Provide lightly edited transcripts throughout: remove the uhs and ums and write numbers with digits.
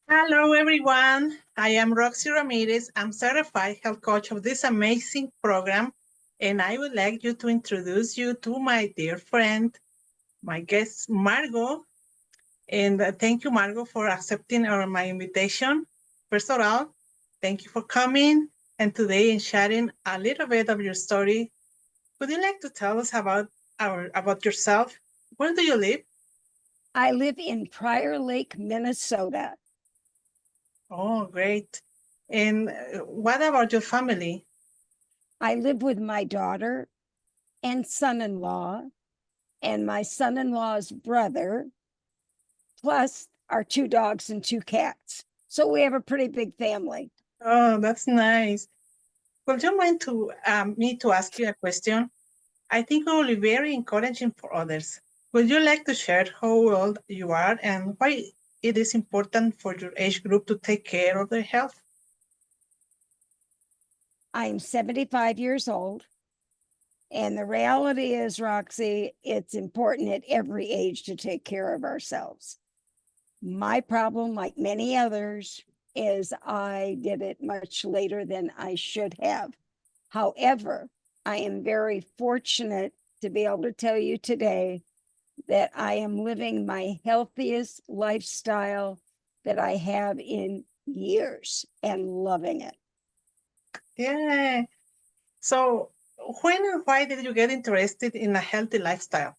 Hello, everyone. I am Roxy Ramirez. I'm certified health coach of this amazing program, and I would like you to introduce you to my dear friend, my guest, Margo. And thank you, Margo, for accepting my invitation. First of all, thank you for coming and today and sharing a little bit of your story. Would you like to tell us about yourself? Where do you live? I live in Prior Lake, Minnesota. Oh, great. And what about your family? I live with my daughter and son-in-law and my son-in-law's brother, plus our 2 dogs and 2 cats. So we have a pretty big family. Oh, that's nice. Would you mind to me to ask you a question? I think it will be very encouraging for others. Would you like to share how old you are and why it is important for your age group to take care of their health? I'm 75 years old. And the reality is, Roxy, it's important at every age to take care of ourselves. My problem, like many others, is I did it much later than I should have. However, I am very fortunate to be able to tell you today that I am living my healthiest lifestyle that I have in years and loving it. Yeah. So, when and why did you get interested in a healthy lifestyle?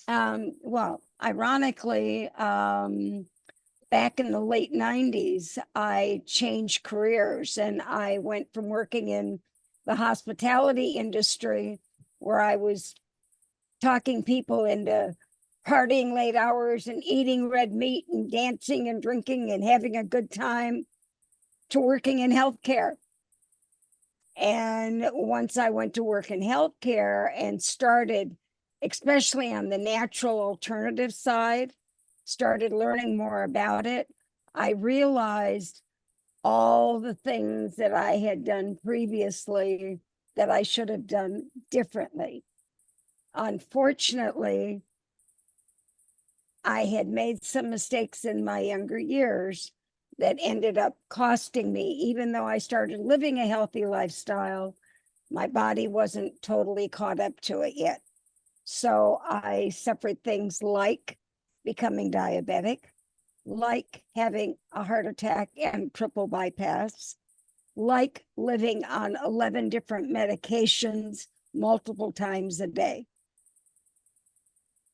Well, ironically, back in the late 90s, I changed careers and I went from working in the hospitality industry where I was talking people into partying late hours and eating red meat and dancing and drinking and having a good time to working in healthcare. And once I went to work in healthcare and started, especially on the natural alternative side, started learning more about it, I realized all the things that I had done previously that I should have done differently. Unfortunately, I had made some mistakes in my younger years that ended up costing me. Even though I started living a healthy lifestyle, my body wasn't totally caught up to it yet. So I suffered things like becoming diabetic, like having a heart attack and triple bypass, like living on 11 different medications multiple times a day.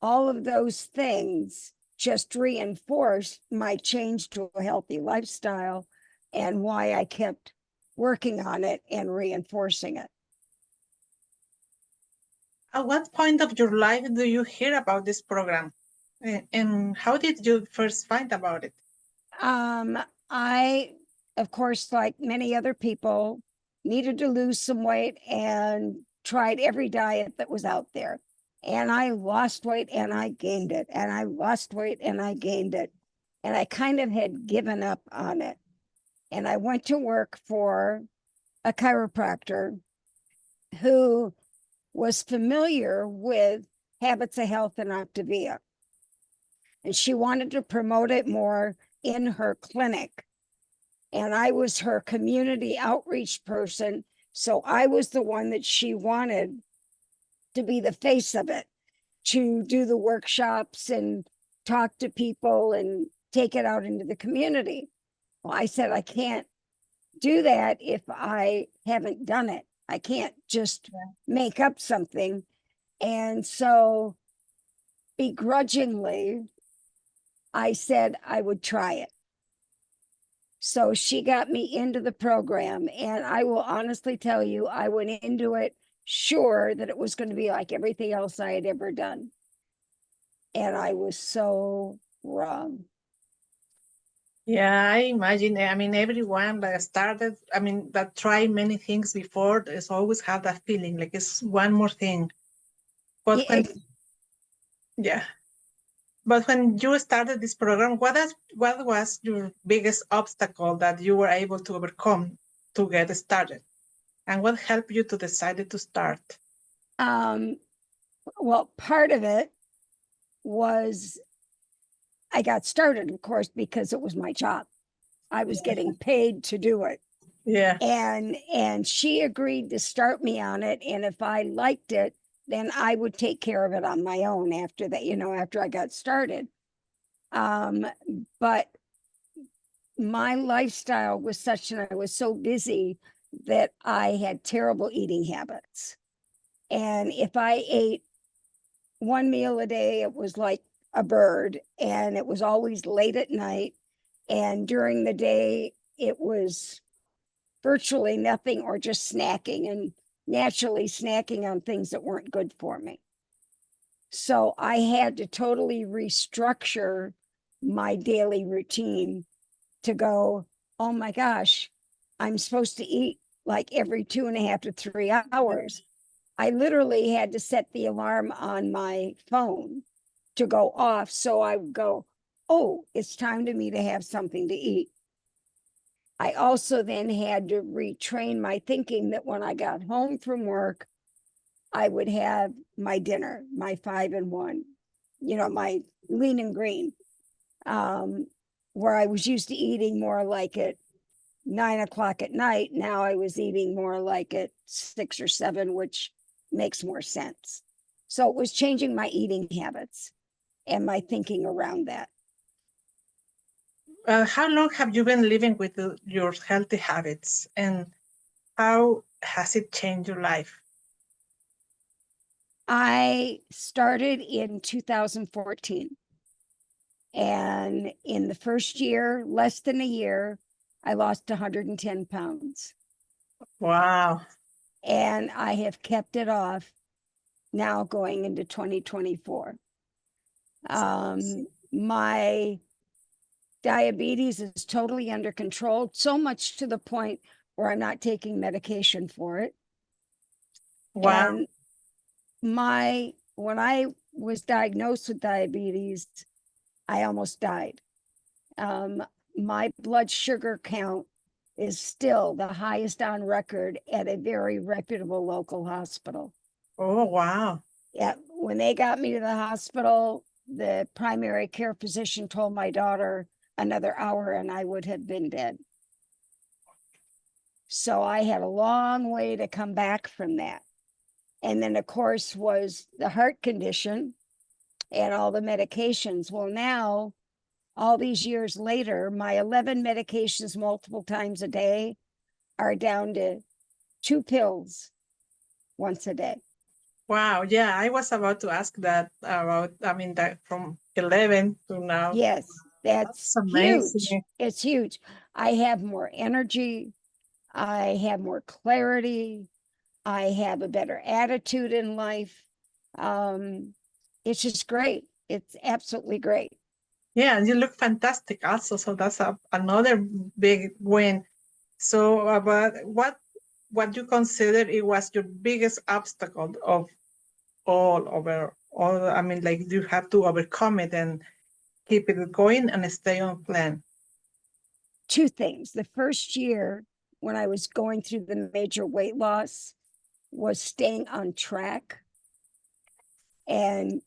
All of those things just reinforced my change to a healthy lifestyle and why I kept working on it and reinforcing it. At what point of your life do you hear about this program? And how did you first find about it? I, of course, like many other people, needed to lose some weight and tried every diet that was out there. And I lost weight and I gained it. And I lost weight and I gained it. And I kind of had given up on it. And I went to work for a chiropractor who was familiar with Habits of Health and Optavia. And she wanted to promote it more in her clinic. And I was her community outreach person. So I was the one that she wanted to be the face of it, to do the workshops and talk to people and take it out into the community. Well, I said, I can't do that if I haven't done it. I can't just make up something. And so begrudgingly, I said I would try it. So she got me into the program. And I will honestly tell you, I went into it sure that it was going to be like everything else I had ever done. And I was so wrong. Yeah, I imagine. I mean, everyone that started, I mean, that tried many things before, is always have that feeling like it's one more thing. But Yeah, yeah, but when you started this program, what was your biggest obstacle that you were able to overcome to get started, and what helped you to decide to start? well, part of it was I got started, of course, because it was my job. I was getting paid to do it. Yeah. And she agreed to start me on it. And if I liked it, then I would take care of it on my own after that, after I got started. But my lifestyle was such, and I was so busy that I had terrible eating habits. And if I ate one meal a day, it was like a bird, and it was always late at night. And during the day, it was virtually nothing or just snacking, and naturally snacking on things that weren't good for me. So I had to totally restructure my daily routine to go, oh my gosh, I'm supposed to eat like every 2.5 to 3 hours. I literally had to set the alarm on my phone to go off. So I would go, oh, it's time to me to have something to eat. I also then had to retrain my thinking that when I got home from work, I would have my dinner, my 5-in-1, my lean and green, where I was used to eating more like at 9 o'clock at night. Now I was eating more like at 6 or 7, which makes more sense. So it was changing my eating habits and my thinking around that. How long have you been living with your healthy habits, and how has it changed your life? I started in 2014. And in the first year, less than a year, I lost 110 pounds. Wow. And I have kept it off now going into 2024. My diabetes is totally under control, so much to the point where I'm not taking medication for it. Wow. And when I was diagnosed with diabetes, I almost died. My blood sugar count is still the highest on record at a very reputable local hospital. Oh, wow. Yeah, when they got me to the hospital, the primary care physician told my daughter another hour and I would have been dead. So I had a long way to come back from that. And then, of course, was the heart condition and all the medications. Well, now, all these years later, my 11 medications multiple times a day are down to 2 pills once a day. Wow. Yeah, I was about to ask that that from 11 to now. Yes, that's amazing. huge. It's huge. I have more energy. I have more clarity. I have a better attitude in life. It's just great. It's absolutely great. Yeah, and you look fantastic also. So that's another big win. So about what you consider it was your biggest obstacle of all, I mean, like you have to overcome it and keep it going and stay on plan. 2 things. The first year when I was going through the major weight loss was staying on track and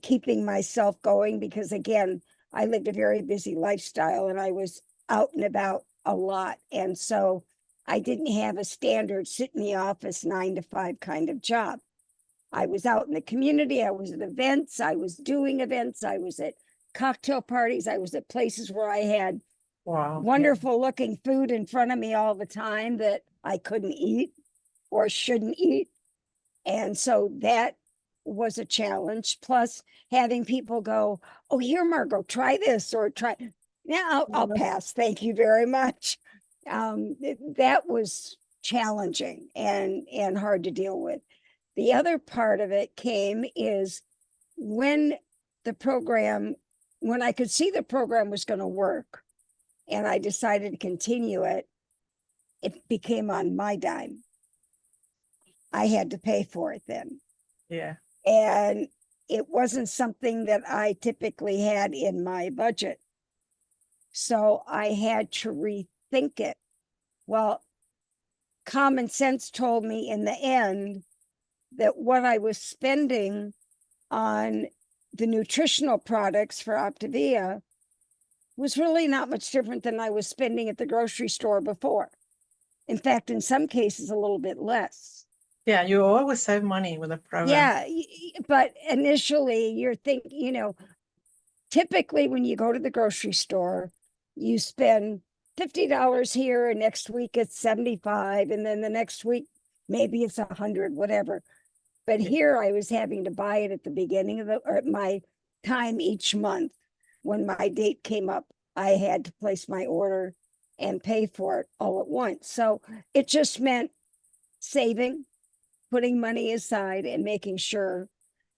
keeping myself going, because again, I lived a very busy lifestyle and I was out and about a lot. And so I didn't have a standard sit in the office 9 to 5 kind of job. I was out in the community. I was at events. I was doing events. I was at cocktail parties. I was at places where I had wonderful looking food in front of me all the time that I couldn't eat or shouldn't eat. And so that was a challenge. Plus having people go, oh, here, Margo, try this or try. Yeah, I'll pass. Thank you very much. That was challenging and hard to deal with. The other part of it came is when I could see the program was going to work and I decided to continue it, it became on my dime. I had to pay for it then. Yeah. And it wasn't something that I typically had in my budget. So I had to rethink it. Well, common sense told me in the end that what I was spending on the nutritional products for Optavia was really not much different than I was spending at the grocery store before. In fact, in some cases, a little bit less. Yeah, you always save money with a program. Yeah, but initially you're thinking, typically when you go to the grocery store, you spend $50 here, and next week it's 75, and then the next week maybe it's 100, whatever. But here I was having to buy it at the beginning of my time each month. When my date came up, I had to place my order and pay for it all at once. So it just meant saving, putting money aside, and making sure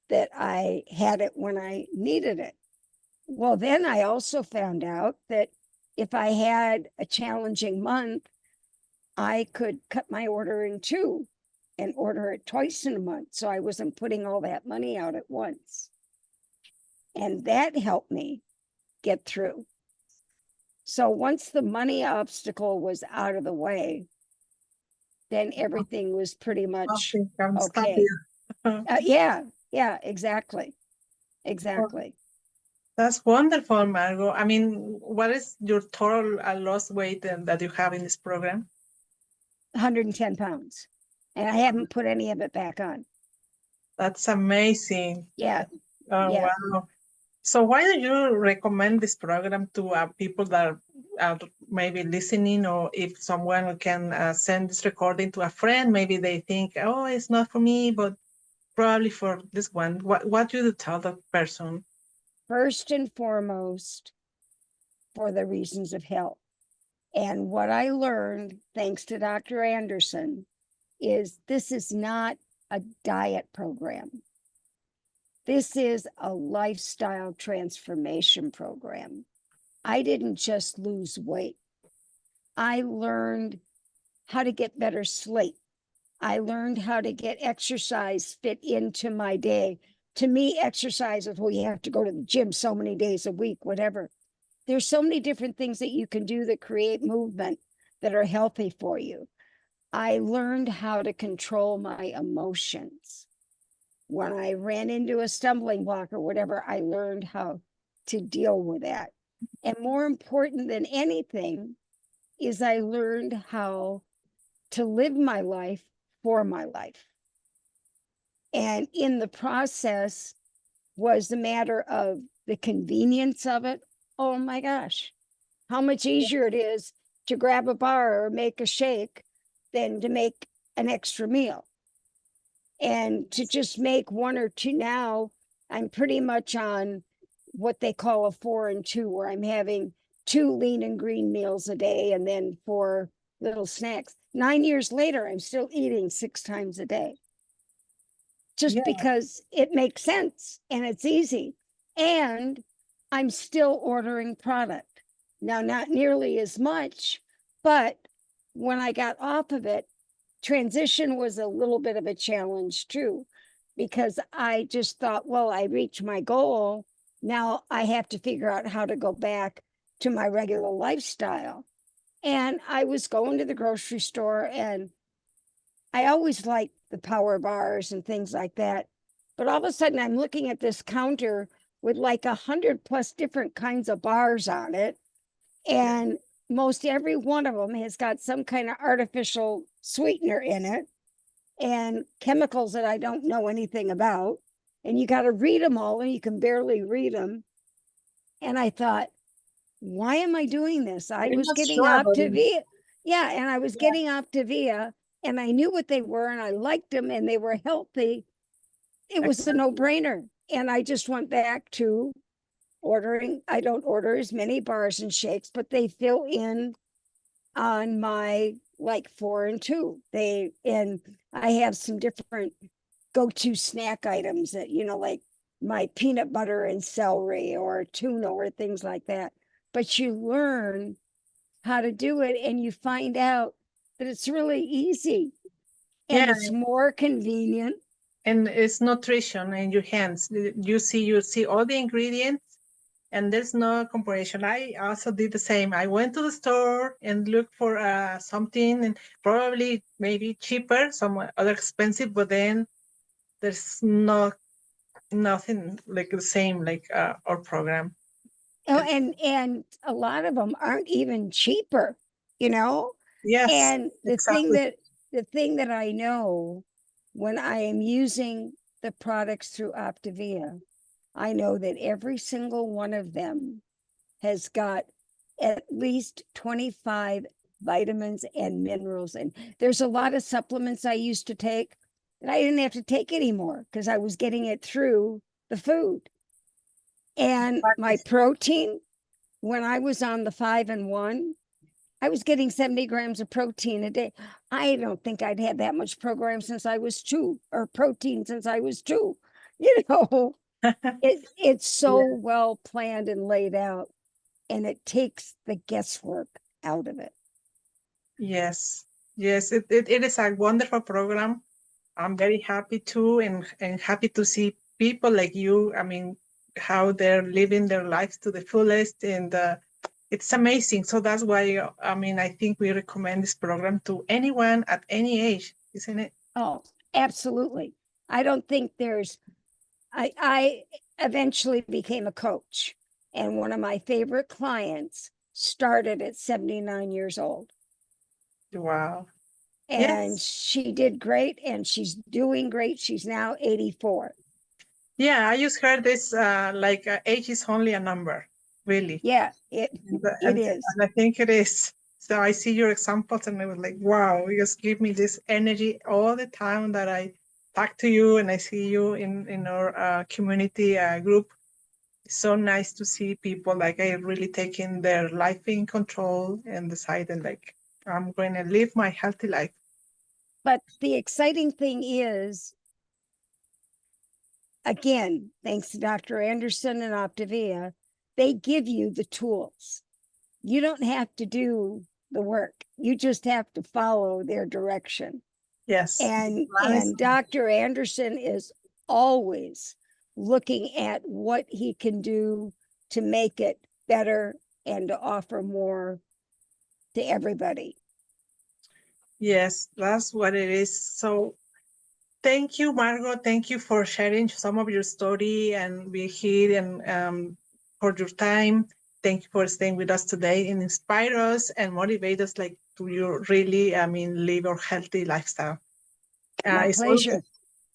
that I had it when I needed it. Well, then I also found out that if I had a challenging month, I could cut my order in two and order it twice in a month. So I wasn't putting all that money out at once. And that helped me get through. So once the money obstacle was out of the way, then everything was pretty much okay. Yeah, exactly. That's wonderful, Margo. I mean, what is your total lost weight that you have in this program? 110 pounds. And I haven't put any of it back on. That's amazing. Yeah. Oh, yeah. Wow. So why do you recommend this program to people that are maybe listening, or if someone can send this recording to a friend, maybe they think, oh, it's not for me, but probably for this one. What do you tell that person? First and foremost, for the reasons of health. And what I learned, thanks to Dr. Anderson, is this is not a diet program. This is a lifestyle transformation program. I didn't just lose weight. I learned how to get better sleep. I learned how to get exercise fit into my day. To me, exercise is, well, you have to go to the gym so many days a week, whatever. There's so many different things that you can do that create movement that are healthy for you. I learned how to control my emotions. When I ran into a stumbling block or whatever, I learned how to deal with that. And more important than anything is I learned how to live my life for my life. And in the process was the matter of the convenience of it. Oh my gosh, how much easier it is to grab a bar or make a shake than to make an extra meal. And to just make one or two now, I'm pretty much on what they call a 4 and 2, where I'm having 2 lean and green meals a day and then 4 little snacks. 9 years later, I'm still eating 6 times a day. Just because it makes sense and it's easy. And I'm still ordering product. Now, not nearly as much, but when I got off of it, transition was a little bit of a challenge too, because I just thought, well, I reached my goal. Now I have to figure out how to go back to my regular lifestyle. And I was going to the grocery store, and I always liked the power bars and things like that. But all of a sudden I'm looking at this counter with like 100+ different kinds of bars on it. And most every one of them has got some kind of artificial sweetener in it and chemicals that I don't know anything about. And you got to read them all, and you can barely read them. And I thought, why am I doing this? I was getting Optavia. Yeah, and I was getting Optavia, and I knew what they were, and I liked them, and they were healthy. It was a no-brainer. And I just went back to ordering. I don't order as many bars and shakes, but they fill in on my like 4 and 2. And I have some different go-to snack items that, like my peanut butter and celery or tuna or things like that. But you learn how to do it, and you find out that it's really easy and it's more convenient. And it's nutrition in your hands. You see all the ingredients, and there's no comparison. I also did the same. I went to the store and looked for something, and probably maybe cheaper, some other expensive, but then there's nothing like the same like our program. Oh, and a lot of them aren't even cheaper, you know? Yes, And exactly. the thing that I know when I am using the products through Optavia, I know that every single one of them has got at least 25 vitamins and minerals. And there's a lot of supplements I used to take that I didn't have to take anymore because I was getting it through the food. And my protein, when I was on the 5-in-1, I was getting 70 grams of protein a day. I don't think I'd had that much program since I was 2, or protein since I was 2. You know, it's so well planned and laid out, and it takes the guesswork out of it. Yes, yes, it is a wonderful program. I'm very happy too, and happy to see people like you. I mean, how they're living their lives to the fullest, and it's amazing. So that's why, I mean, I think we recommend this program to anyone at any age, isn't it? Oh, absolutely. I don't think there's, I eventually became a coach, and one of my favorite clients started at 79 years old. Wow. And Yes. she did great, and she's doing great. She's now 84. Yeah, I just heard this, like age is only a number, really. Yeah, it is. And I think it is. So I see your examples and I was like, wow, you just give me this energy all the time that I talk to you and I see you in our community group. It's so nice to see people like I really taking their life in control and deciding like, I'm going to live my healthy life. But the exciting thing is, again, thanks to Dr. Anderson and Optavia, they give you the tools. You don't have to do the work. You just have to follow their direction. Yes. And Dr. Anderson is always looking at what he can do to make it better and to offer more to everybody. Yes, that's what it is. So thank you, Margo. Thank you for sharing some of your story and being here and for your time. Thank you for staying with us today and inspire us and motivate us like to you really, I mean, live a healthy lifestyle. My pleasure.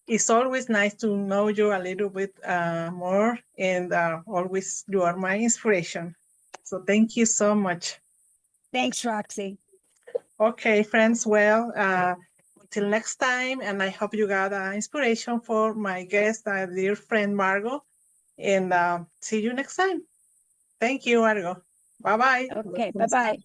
It's always nice to know you a little bit more and always you are my inspiration. So thank you so much. Thanks, Roxy. Okay, friends. Well, until next time, and I hope you got inspiration for my guest, dear friend Margo, and see you next time. Thank you, Margo. Bye-bye. Okay, bye-bye.